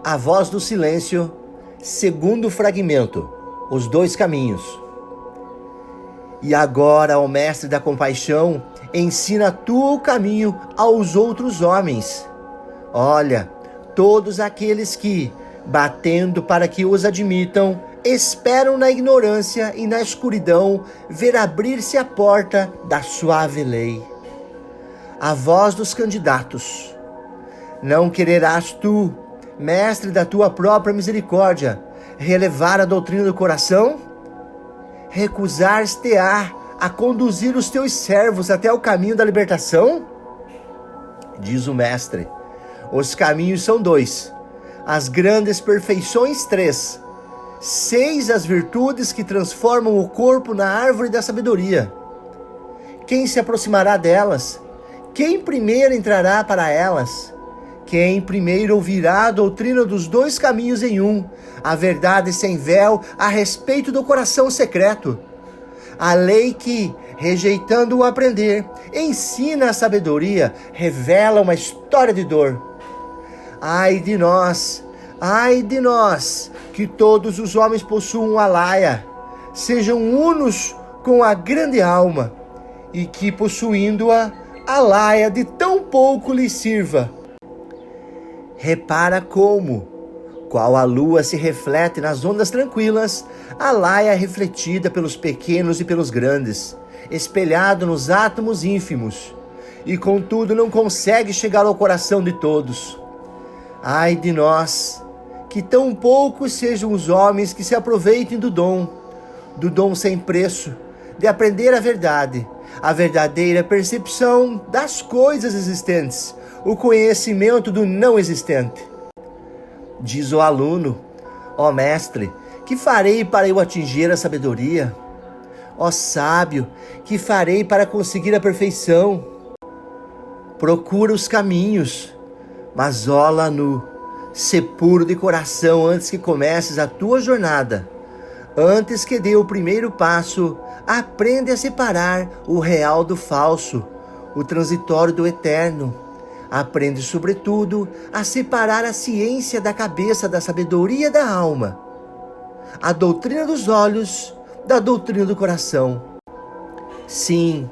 A voz do silêncio, segundo fragmento, os dois caminhos. E agora, ó Mestre da compaixão, ensina tu o caminho aos outros homens. Olha, todos aqueles que, batendo para que os admitam, esperam na ignorância e na escuridão ver abrir-se a porta da suave lei. A voz dos candidatos. Não quererás tu, Mestre da tua própria misericórdia, relevar a doutrina do coração? Recusar-te-á a conduzir os teus servos até o caminho da libertação? Diz o Mestre, os caminhos são dois, as grandes perfeições três, 6 as virtudes que transformam o corpo na árvore da sabedoria. Quem se aproximará delas? Quem primeiro entrará para elas? Quem primeiro ouvirá a doutrina dos dois caminhos em um, a verdade sem véu a respeito do coração secreto? A lei que, rejeitando o aprender, ensina a sabedoria, revela uma história de dor. Ai de nós, que todos os homens possuam a laia, sejam unos com a grande alma, e que, possuindo-a, a laia de tão pouco lhes sirva. Repara como, qual a lua se reflete nas ondas tranquilas, a laia é refletida pelos pequenos e pelos grandes, espelhado nos átomos ínfimos, e contudo não consegue chegar ao coração de todos. Ai de nós, que tão poucos sejam os homens que se aproveitem do dom sem preço, de aprender a verdade, a verdadeira percepção das coisas existentes, o conhecimento do não existente. Diz o aluno, ó Mestre, que farei para eu atingir a sabedoria? Ó sábio, que farei para conseguir a perfeição? Procura os caminhos, mas olha nu, sê puro de coração antes que comeces a tua jornada. Antes que dê o primeiro passo, aprende a separar o real do falso, o transitório do eterno. Aprende, sobretudo, a separar a ciência da cabeça da sabedoria da alma, a doutrina dos olhos da doutrina do coração. Sim,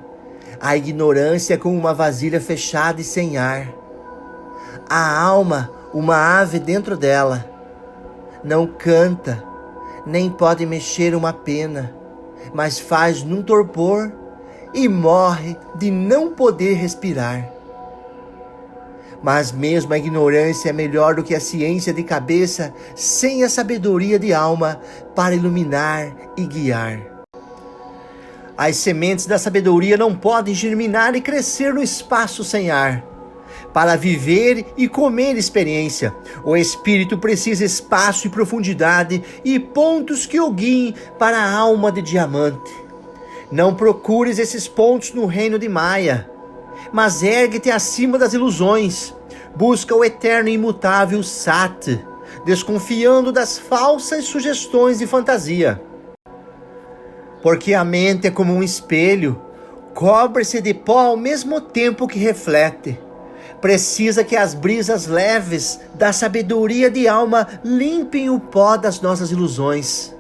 a ignorância é como uma vasilha fechada e sem ar. A alma, uma ave dentro dela, não canta, nem pode mexer uma pena, mas faz num torpor e morre de não poder respirar. Mas mesmo a ignorância é melhor do que a ciência de cabeça sem a sabedoria de alma para iluminar e guiar. As sementes da sabedoria não podem germinar e crescer no espaço sem ar. Para viver e comer experiência, o espírito precisa espaço e profundidade e pontos que o guiem para a alma de diamante. Não procures esses pontos no reino de Maia, mas ergue-te acima das ilusões. Busca o eterno e imutável Sat, desconfiando das falsas sugestões de fantasia. Porque a mente é como um espelho, cobre-se de pó ao mesmo tempo que reflete. Precisa que as brisas leves da sabedoria de alma limpem o pó das nossas ilusões.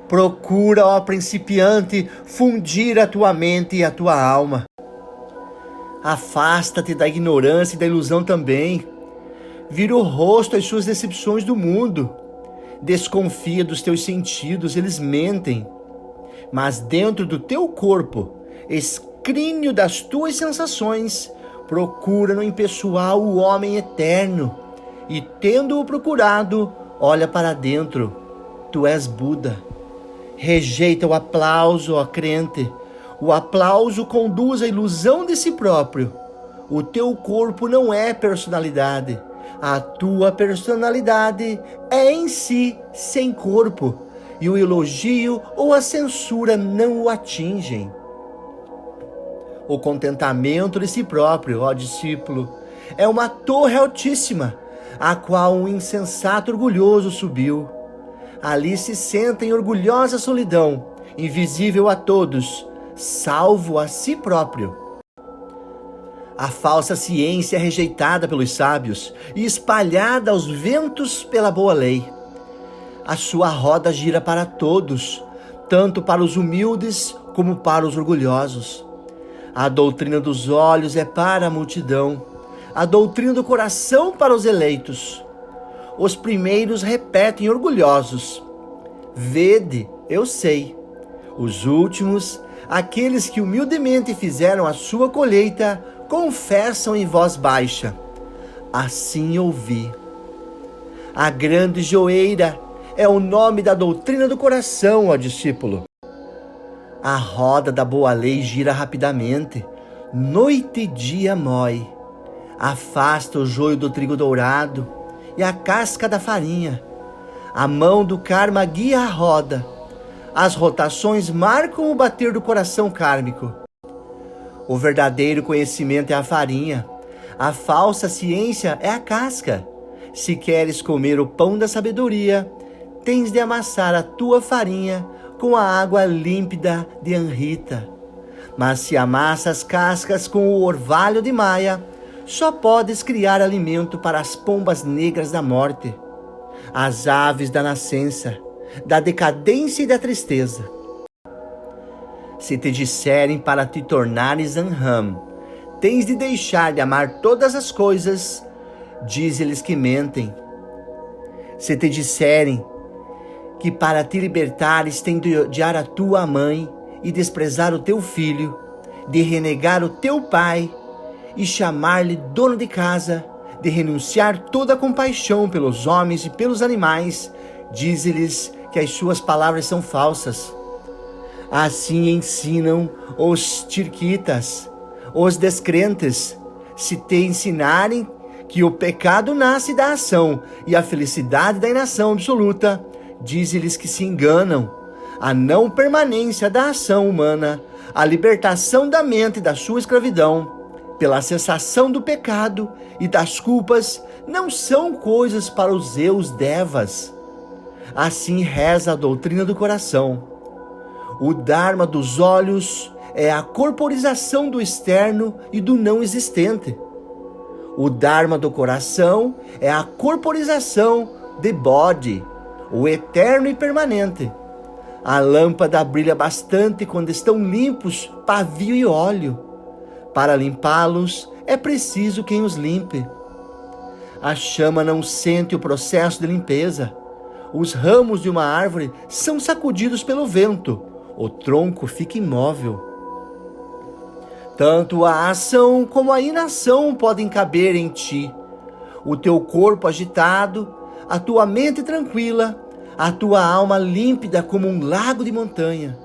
Procura, ó principiante, fundir a tua mente e a tua alma. Afasta-te da ignorância e da ilusão também. Vira o rosto às suas decepções do mundo. Desconfia dos teus sentidos, eles mentem. Mas dentro do teu corpo, escrínio das tuas sensações, procura no impessoal o homem eterno. E tendo-o procurado, olha para dentro. Tu és Buda. Rejeita o aplauso, ó crente. O aplauso conduz à ilusão de si próprio. O teu corpo não é personalidade. A tua personalidade é em si sem corpo. E o elogio ou a censura não o atingem. O contentamento de si próprio, ó discípulo, é uma torre altíssima, a qual um insensato orgulhoso subiu. Ali se senta em orgulhosa solidão, invisível a todos, salvo a si próprio. A falsa ciência é rejeitada pelos sábios e espalhada aos ventos pela boa lei. A sua roda gira para todos, tanto para os humildes como para os orgulhosos. A doutrina dos olhos é para a multidão, a doutrina do coração para os eleitos. Os primeiros repetem orgulhosos: vede, eu sei. Os últimos, aqueles que humildemente fizeram a sua colheita, confessam em voz baixa: assim ouvi. A grande joeira é o nome da doutrina do coração, ó discípulo. A roda da boa lei gira rapidamente, noite e dia mói. Afasta o joio do trigo dourado e a casca da farinha. A mão do karma guia a roda. As rotações marcam o bater do coração kármico. O verdadeiro conhecimento é a farinha. A falsa ciência é a casca. Se queres comer o pão da sabedoria, tens de amassar a tua farinha com a água límpida de Anhita. Mas se amassas cascas com o orvalho de Maya, só podes criar alimento para as pombas negras da morte, as aves da nascença, da decadência e da tristeza. Se te disserem para te tornares Anham, tens de deixar de amar todas as coisas, dize-lhes que mentem. Se te disserem que para te libertares tens de odiar a tua mãe e desprezar o teu filho, de renegar o teu pai e chamar-lhe dono de casa, de renunciar toda a compaixão pelos homens e pelos animais, dize-lhes que as suas palavras são falsas. Assim ensinam os tirquitas, os descrentes. Se te ensinarem que o pecado nasce da ação e a felicidade da inação absoluta, dize-lhes que se enganam. A não permanência da ação humana, a libertação da mente da sua escravidão, pela cessação do pecado e das culpas, não são coisas para os eus devas. Assim reza a doutrina do coração. O Dharma dos olhos é a corporização do externo e do não existente. O Dharma do coração é a corporização de Bodhi, o eterno e permanente. A lâmpada brilha bastante quando estão limpos pavio e óleo. Para limpá-los, é preciso quem os limpe. A chama não sente o processo de limpeza. Os ramos de uma árvore são sacudidos pelo vento. O tronco fica imóvel. Tanto a ação como a inação podem caber em ti. O teu corpo agitado, a tua mente tranquila, a tua alma límpida como um lago de montanha.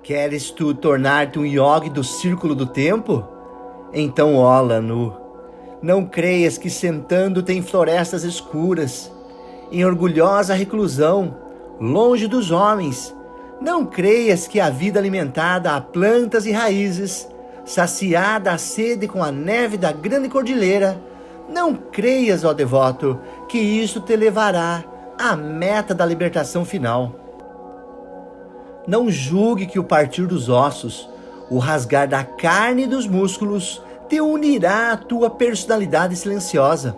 Queres tu tornar-te um yogi do círculo do tempo? Então, ó Lanu, não creias que sentando-te em florestas escuras, em orgulhosa reclusão, longe dos homens, não creias que a vida alimentada a plantas e raízes, saciada a sede com a neve da grande cordilheira, não creias, ó devoto, que isso te levará à meta da libertação final. Não julgue que o partir dos ossos, o rasgar da carne e dos músculos, te unirá à tua personalidade silenciosa.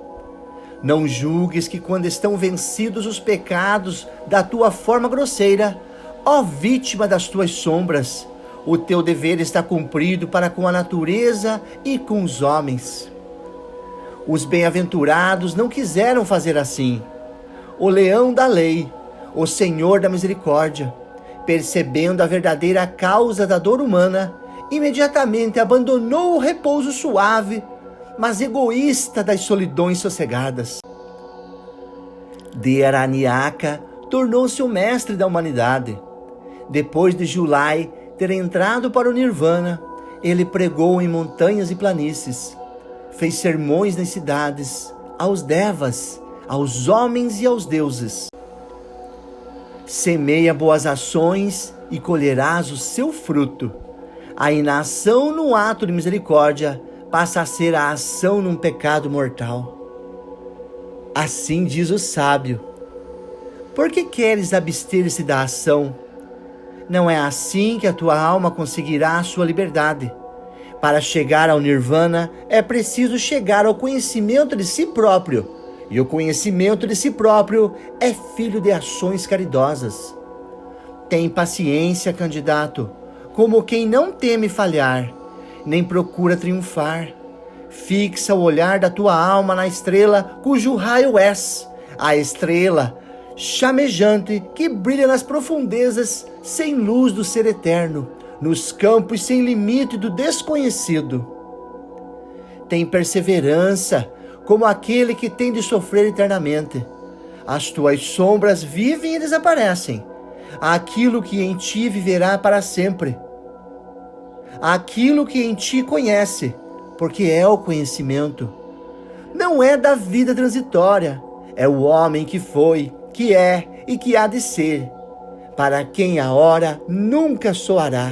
Não julgues que quando estão vencidos os pecados da tua forma grosseira, ó vítima das tuas sombras, o teu dever está cumprido para com a natureza e com os homens. Os bem-aventurados não quiseram fazer assim. O leão da lei, o Senhor da misericórdia, percebendo a verdadeira causa da dor humana, imediatamente abandonou o repouso suave, mas egoísta das solidões sossegadas. Dhyaranyaka tornou-se o mestre da humanidade. Depois de Julai ter entrado para o Nirvana, ele pregou em montanhas e planícies, fez sermões nas cidades, aos devas, aos homens e aos deuses. Semeia boas ações e colherás o seu fruto. A inação num ato de misericórdia passa a ser a ação num pecado mortal. Assim diz o sábio: por que queres abster-se da ação? Não é assim que a tua alma conseguirá a sua liberdade, Para chegar ao Nirvana, é preciso chegar ao conhecimento de si próprio. E o conhecimento de si próprio é filho de ações caridosas. Tem paciência, candidato, como quem não teme falhar, nem procura triunfar. Fixa o olhar da tua alma na estrela cujo raio és, a estrela chamejante que brilha nas profundezas sem luz do ser eterno, nos campos sem limite do desconhecido. Tem perseverança, como aquele que tem de sofrer eternamente. As tuas sombras vivem e desaparecem. Aquilo que em ti viverá para sempre. Aquilo que em ti conhece, porque é o conhecimento. Não é da vida transitória, é o homem que foi, que é e que há de ser, para quem a hora nunca soará.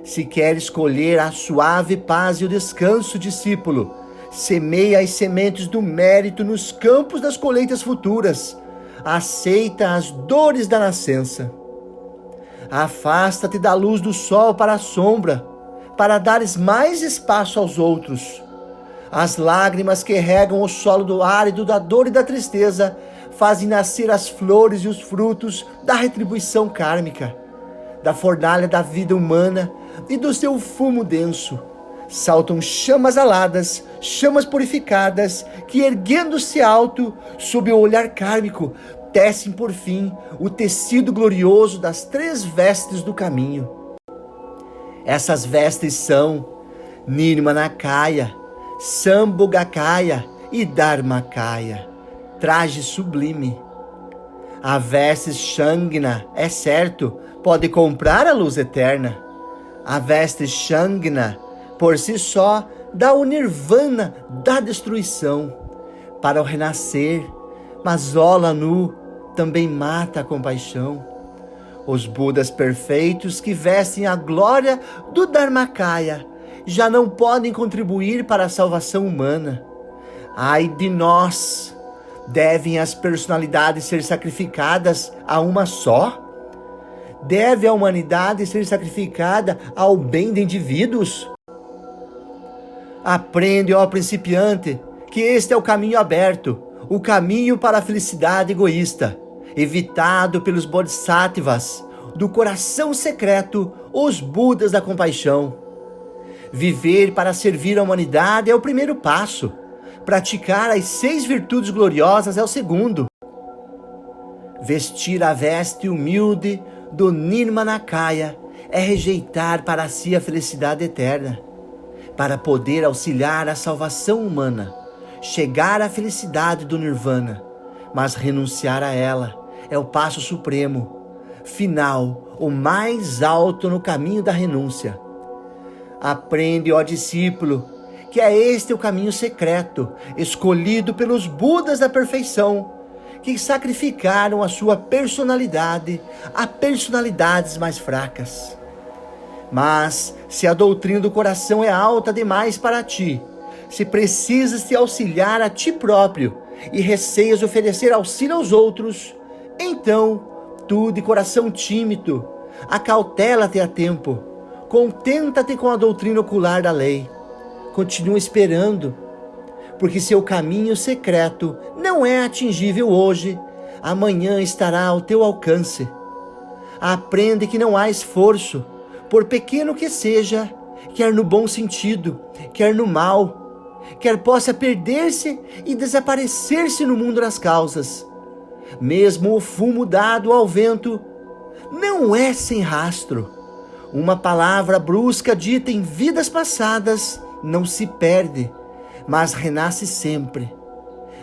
Se quer escolher a suave paz e o descanso, discípulo, semeia as sementes do mérito nos campos das colheitas futuras. Aceita as dores da nascença. Afasta-te da luz do sol para a sombra, para dares mais espaço aos outros. As lágrimas que regam o solo do árido da dor e da tristeza fazem nascer as flores e os frutos da retribuição kármica, da fornalha da vida humana e do seu fumo denso. Saltam chamas aladas, chamas purificadas, que erguendo-se alto, sob o olhar kármico, tecem por fim o tecido glorioso das 3 vestes do caminho. Essas vestes são Nirmanakaya, Sambhogakaya e Dharmakaya, traje sublime. A veste Shangna, é certo, pode comprar a luz eterna. A veste Shangna, por si só, dá o nirvana da destruição para o renascer, mas Ola Nu também mata a compaixão. Os Budas perfeitos que vestem a glória do Dharmakaya já não podem contribuir para a salvação humana. Ai de nós! Devem as personalidades ser sacrificadas a uma só? Deve a humanidade ser sacrificada ao bem de indivíduos? Aprende, ó principiante, que este é o caminho aberto, o caminho para a felicidade egoísta, evitado pelos Bodhisattvas, do coração secreto, os Budas da compaixão. Viver para servir a humanidade é o primeiro passo. Praticar as 6 virtudes gloriosas é o segundo. Vestir a veste humilde do Nirmanakaya é rejeitar para si a felicidade eterna. Para poder auxiliar a salvação humana, chegar à felicidade do Nirvana, mas renunciar a ela é o passo supremo, final, o mais alto no caminho da renúncia. Aprende, ó discípulo, que é este o caminho secreto, escolhido pelos Budas da perfeição, que sacrificaram a sua personalidade a personalidades mais fracas. Mas, se a doutrina do coração é alta demais para ti, se precisas te auxiliar a ti próprio e receias oferecer auxílio aos outros, então, tu de coração tímido, acautela-te a tempo, contenta-te com a doutrina ocular da lei, continua esperando, porque seu caminho secreto não é atingível hoje, amanhã estará ao teu alcance. Aprende que não há esforço, por pequeno que seja, quer no bom sentido, quer no mal, quer possa perder-se e desaparecer-se no mundo das causas. Mesmo o fumo dado ao vento não é sem rastro. Uma palavra brusca dita em vidas passadas não se perde, mas renasce sempre.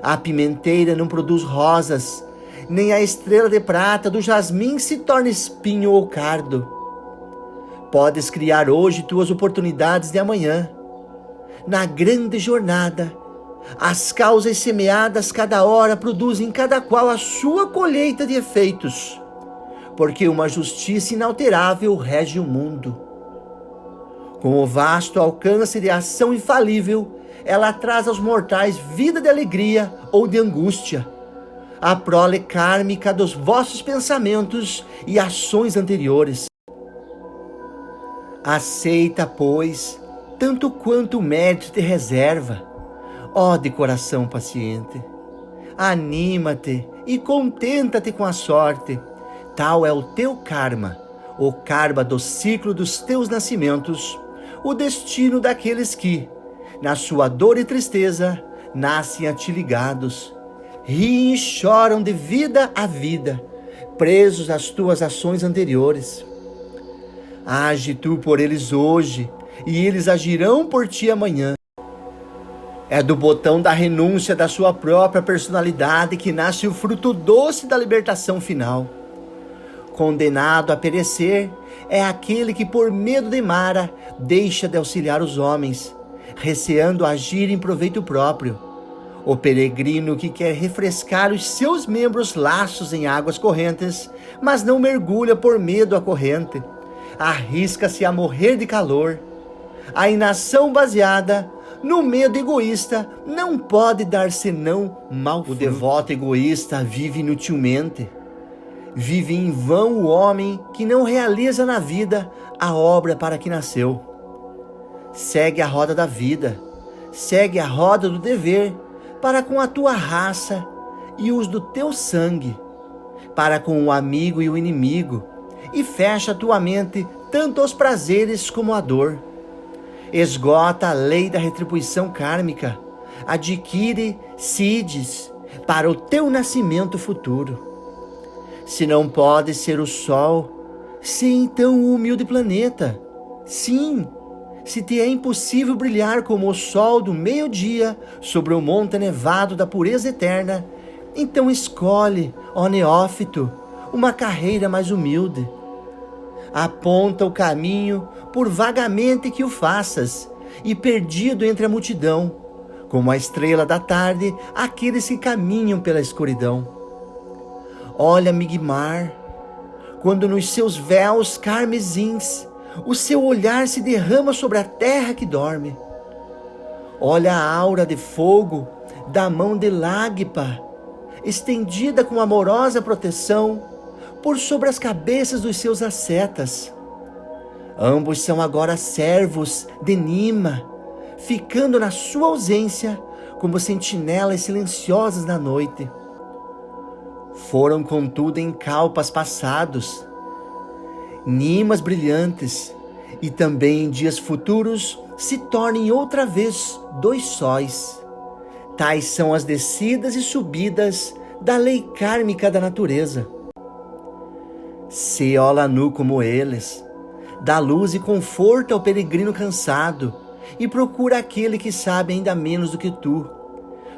A pimenteira não produz rosas, nem a estrela de prata do jasmim se torna espinho ou cardo. Podes criar hoje tuas oportunidades de amanhã. Na grande jornada, as causas semeadas cada hora produzem cada qual a sua colheita de efeitos, porque uma justiça inalterável rege o mundo. Com o vasto alcance de ação infalível, ela traz aos mortais vida de alegria ou de angústia, a prole kármica dos vossos pensamentos e ações anteriores. Aceita, pois, tanto quanto o mérito te reserva. Ó de coração paciente, anima-te e contenta-te com a sorte. Tal é o teu karma, o karma do ciclo dos teus nascimentos, o destino daqueles que, na sua dor e tristeza, nascem a ti ligados, riem e choram de vida a vida, presos às tuas ações anteriores. Age tu por eles hoje, e eles agirão por ti amanhã. É do botão da renúncia da sua própria personalidade que nasce o fruto doce da libertação final. Condenado a perecer é aquele que, por medo de Mara, deixa de auxiliar os homens, receando agir em proveito próprio. O peregrino que quer refrescar os seus membros laços em águas correntes, mas não mergulha por medo à corrente, arrisca-se a morrer de calor. A inação baseada no medo egoísta não pode dar senão mau fruto. O devoto egoísta vive inutilmente. Vive em vão o homem que não realiza na vida a obra para que nasceu. Segue a roda da vida, segue a roda do dever, para com a tua raça e os do teu sangue, para com o amigo e o inimigo, e fecha a tua mente tanto aos prazeres como à dor. Esgota a lei da retribuição kármica, adquire seeds para o teu nascimento futuro. Se não pode ser o sol, se então o humilde planeta. Sim, se te é impossível brilhar como o sol do meio-dia sobre o monte nevado da pureza eterna, então escolhe, ó neófito, uma carreira mais humilde. Aponta o caminho, por vagamente que o faças, e perdido entre a multidão, como a estrela da tarde, aqueles que caminham pela escuridão. Olha Migmar, quando nos seus véus carmesins o seu olhar se derrama sobre a terra que dorme. Olha a aura de fogo da mão de Lagpa, estendida com amorosa proteção por sobre as cabeças dos seus ascetas. Ambos são agora servos de Nima, ficando na sua ausência como sentinelas silenciosas na noite. Foram, contudo, em kalpas passados, Nimas brilhantes, e também em dias futuros se tornem outra vez dois sóis. Tais são as descidas e subidas da lei kármica da natureza. Se olha nu como eles, dá luz e conforto ao peregrino cansado, e procura aquele que sabe ainda menos do que tu,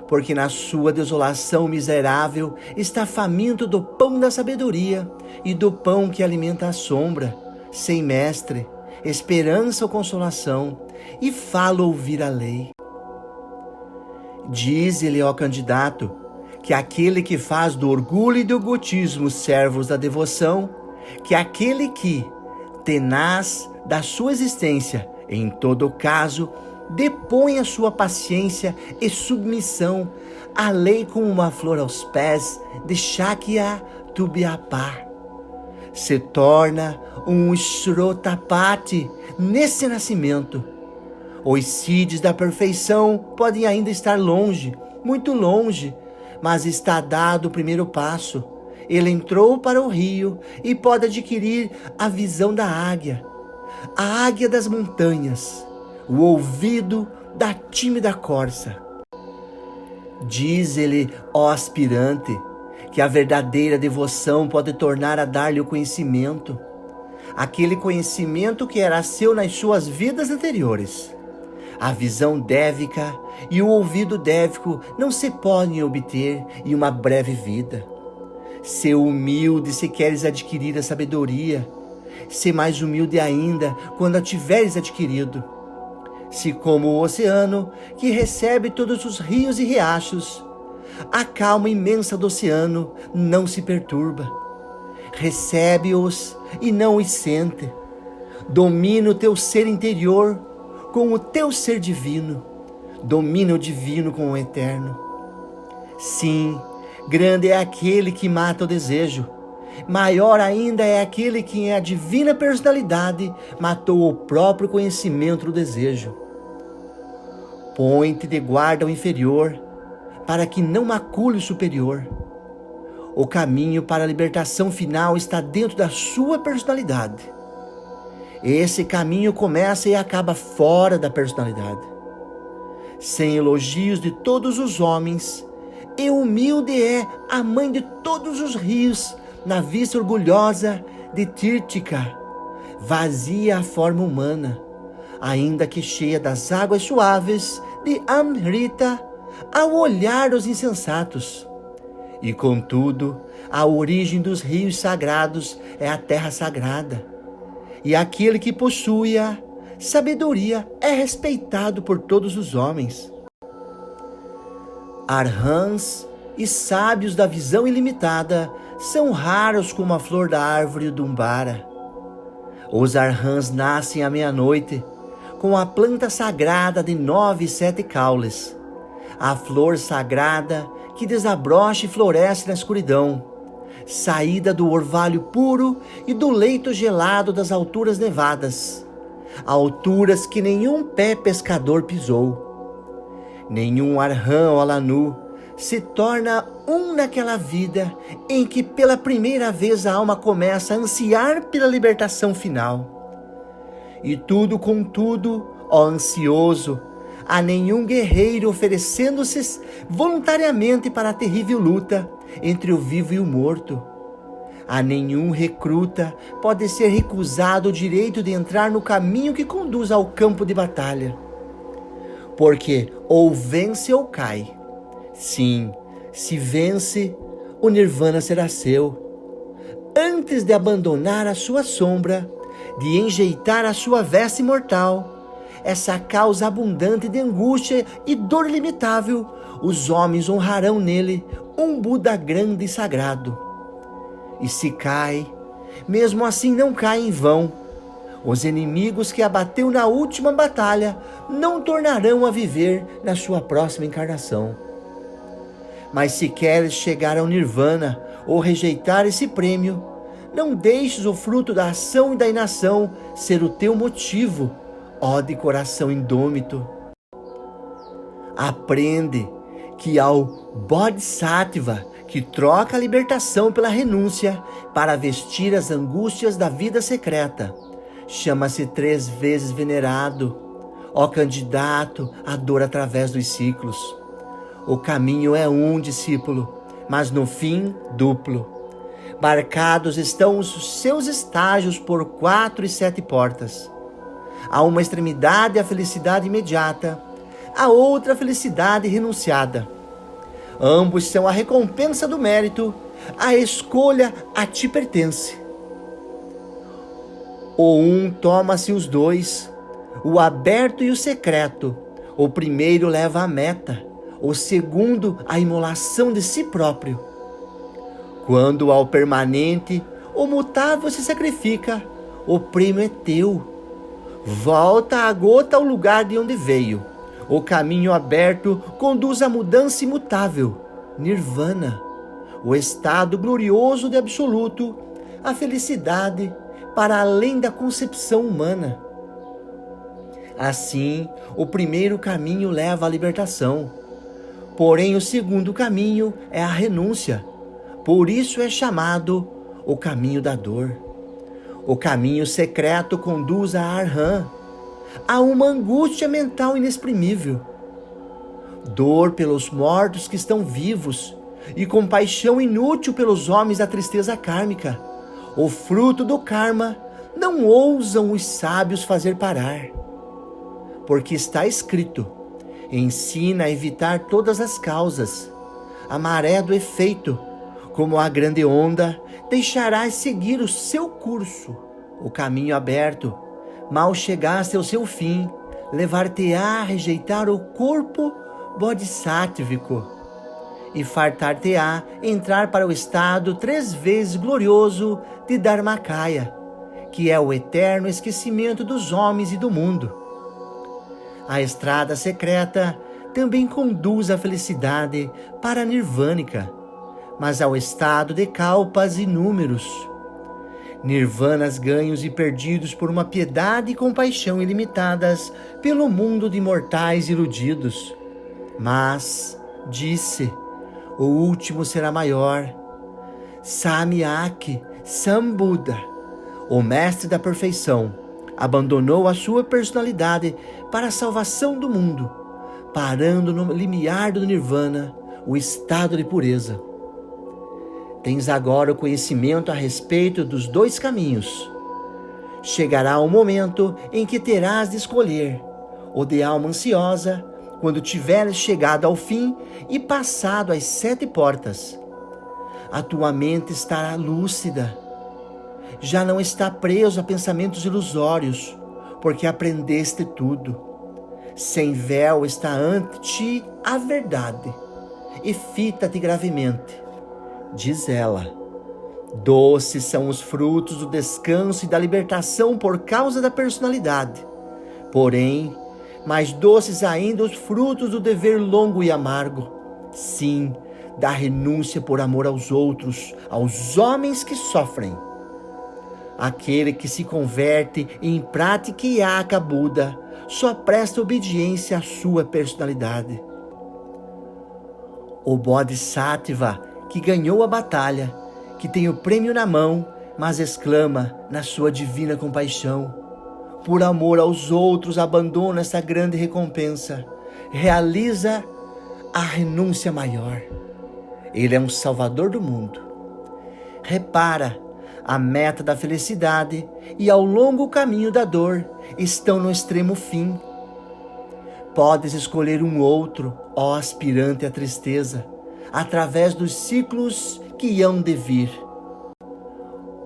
porque na sua desolação miserável está faminto do pão da sabedoria e do pão que alimenta a sombra, sem mestre, esperança ou consolação, e fala ouvir a lei. Diz-lhe, ó candidato, que aquele que faz do orgulho e do egotismo servos da devoção, que aquele que, tenaz da sua existência, em todo caso, depõe a sua paciência e submissão à lei como uma flor aos pés de Shakya Tubiapá. Se torna um Shrotapati nesse nascimento. Os seeds da perfeição podem ainda estar longe, muito longe, mas está dado o primeiro passo. Ele entrou para o rio e pode adquirir a visão da águia, a águia das montanhas, o ouvido da tímida corça. Diz-lhe, ó aspirante, que a verdadeira devoção pode tornar a dar-lhe o conhecimento, aquele conhecimento que era seu nas suas vidas anteriores. A visão dévica e o ouvido dévico não se podem obter em uma breve vida. Sê humilde se queres adquirir a sabedoria. Sê mais humilde ainda quando a tiveres adquirido. Se como o oceano, que recebe todos os rios e riachos, a calma imensa do oceano não se perturba. Recebe-os e não os sente. Domina o teu ser interior com o teu ser divino. Domina o divino com o eterno. Sim, grande é aquele que mata o desejo. Maior ainda é aquele que em a divina personalidade matou o próprio conhecimento do desejo. Põe-te de guarda ao inferior, para que não macule o superior. O caminho para a libertação final está dentro da sua personalidade. Esse caminho começa e acaba fora da personalidade. Sem elogios de todos os homens, e humilde é a mãe de todos os rios, na vista orgulhosa de Tírtica, vazia a forma humana, ainda que cheia das águas suaves de Amrita, ao olhar dos insensatos. E contudo, a origem dos rios sagrados é a terra sagrada, e aquele que possui-a sabedoria é respeitado por todos os homens. Arhãs e sábios da visão ilimitada são raros como a flor da árvore do Umbara. Os arhãs nascem à meia-noite, com a planta sagrada de 9 e 7 caules, a flor sagrada que desabrocha e floresce na escuridão, saída do orvalho puro e do leito gelado das alturas nevadas, alturas que nenhum pé pescador pisou. Nenhum arhã ou alanu se torna um naquela vida em que pela primeira vez a alma começa a ansiar pela libertação final. E tudo, contudo, ó ansioso, a nenhum guerreiro oferecendo-se voluntariamente para a terrível luta entre o vivo e o morto. A nenhum recruta pode ser recusado o direito de entrar no caminho que conduz ao campo de batalha. Porque ou vence ou cai. Sim, se vence, o nirvana será seu. Antes de abandonar a sua sombra, de enjeitar a sua veste mortal, essa causa abundante de angústia e dor limitável, os homens honrarão nele um Buda grande e sagrado. E se cai, mesmo assim não cai em vão. Os inimigos que abateu na última batalha não tornarão a viver na sua próxima encarnação. Mas se queres chegar ao nirvana ou rejeitar esse prêmio, não deixes o fruto da ação e da inação ser o teu motivo, ó de coração indômito. Aprende que ao Bodhisattva que troca a libertação pela renúncia para vestir as angústias da vida secreta, chama-se 3 vezes venerado, ó candidato à dor através dos ciclos. O caminho é um, discípulo, mas no fim duplo. Marcados estão os seus estágios por 4 e 7 portas. A uma extremidade a felicidade imediata, a outra a felicidade renunciada. Ambos são a recompensa do mérito, a escolha a ti pertence. O um toma-se os dois, o aberto e o secreto. O primeiro leva à meta, o segundo à imolação de si próprio. Quando ao permanente, o mutável se sacrifica, o prêmio é teu. Volta a gota ao lugar de onde veio. O caminho aberto conduz à mudança imutável, nirvana, o estado glorioso de absoluto, a felicidade para além da concepção humana. Assim, o primeiro caminho leva à libertação. Porém, o segundo caminho é a renúncia. Por isso é chamado o caminho da dor. O caminho secreto conduz a Arhã, a uma angústia mental inexprimível. Dor pelos mortos que estão vivos e compaixão inútil pelos homens da tristeza kármica. O fruto do karma não ousam os sábios fazer parar. Porque está escrito, ensina a evitar todas as causas. A maré do efeito, como a grande onda, deixarás seguir o seu curso. O caminho aberto, mal chegaste ao seu fim, levar-te-á a rejeitar o corpo bodhisátvico e fartar-te-á entrar para o estado 3 vezes glorioso de Dharmakaya, que é o eterno esquecimento dos homens e do mundo. A estrada secreta também conduz à felicidade paranirvânica, mas ao estado de kalpas inúmeros. nirvanas ganhos e perdidos por uma piedade e compaixão ilimitadas pelo mundo de mortais iludidos. Mas, disse, o último será maior. Samyak Sambuddha, o mestre da perfeição, abandonou a sua personalidade para a salvação do mundo, parando no limiar do nirvana, o estado de pureza. Tens agora o conhecimento a respeito dos dois caminhos. Chegará o momento em que terás de escolher o de alma ansiosa, quando tiveres chegado ao fim e passado as 7 portas. A tua mente estará lúcida. Já não está preso a pensamentos ilusórios, porque aprendeste tudo. Sem véu está ante ti a verdade, e fita-te gravemente. Diz ela, doces são os frutos do descanso e da libertação por causa da personalidade. Porém, mais doces ainda os frutos do dever longo e amargo. Sim, da renúncia por amor aos outros, aos homens que sofrem. Aquele que se converte em Pratyeka Buda só presta obediência à sua personalidade. O Bodhisattva que ganhou a batalha, que tem o prêmio na mão, mas exclama na sua divina compaixão: por amor aos outros abandona essa grande recompensa, realiza a renúncia maior. Ele é um salvador do mundo. Repara, a meta da felicidade e ao longo caminho da dor estão no extremo fim. Podes escolher um outro, ó aspirante à tristeza, através dos ciclos que hão de vir.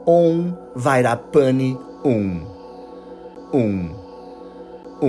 Om Vairapani Om.